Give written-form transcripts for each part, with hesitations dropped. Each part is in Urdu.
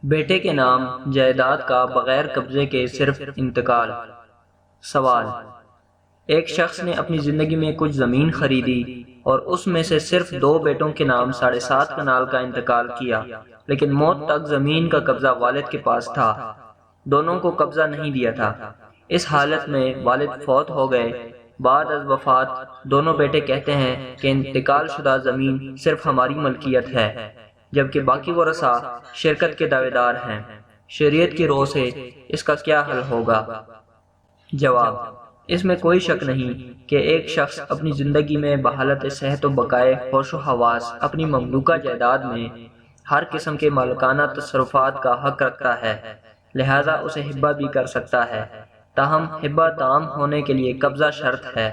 بیٹے کے نام جائیداد کا بغیر قبضے کے صرف انتقال۔ سوال: ایک شخص نے اپنی زندگی میں کچھ زمین خریدی اور اس میں سے صرف 2 بیٹوں کے نام 7.5 کنال کا انتقال کیا، لیکن موت تک زمین کا قبضہ والد کے پاس تھا، دونوں کو قبضہ نہیں دیا تھا۔ اس حالت میں والد فوت ہو گئے۔ بعد از وفات دونوں بیٹے کہتے ہیں کہ انتقال شدہ زمین صرف ہماری ملکیت ہے، جبکہ باقی ورثاء شرکت کے دعوے دار ہیں۔ شریعت کی رو سے اس کا کیا حل ہوگا؟ جواب: اس میں کوئی شک نہیں کہ ایک شخص اپنی زندگی میں بحالت صحت و بقائے ہوش و حواس اپنی مملوکہ جائیداد میں ہر قسم کے مالکانہ تصرفات کا حق رکھتا ہے، لہذا اسے ہبہ بھی کر سکتا ہے، تاہم ہبہ تام ہونے کے لیے قبضہ شرط ہے۔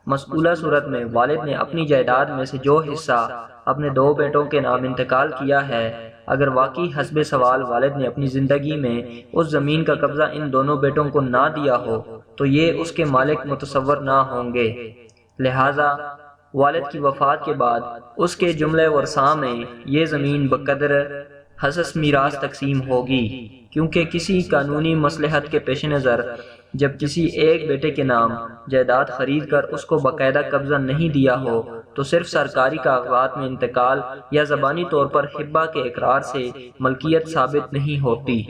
مذکورہ صورت میں والد نے اپنی جائیداد میں سے جو حصہ اپنے 2 بیٹوں کے نام انتقال کیا ہے، اگر واقعی حسب سوال والد نے اپنی زندگی میں اس زمین کا قبضہ ان دونوں بیٹوں کو نہ دیا ہو تو یہ اس کے مالک متصور نہ ہوں گے، لہذا والد کی وفات کے بعد اس کے جملے ورثاء میں یہ زمین بقدر حصص میراث تقسیم ہوگی، کیونکہ کسی قانونی مصلحت کے پیش نظر جب کسی ایک بیٹے کے نام جائیداد خرید کر اس کو باقاعدہ قبضہ نہیں دیا ہو تو صرف سرکاری کاغذات میں انتقال یا زبانی طور پر ہبہ کے اقرار سے ملکیت ثابت نہیں ہوتی۔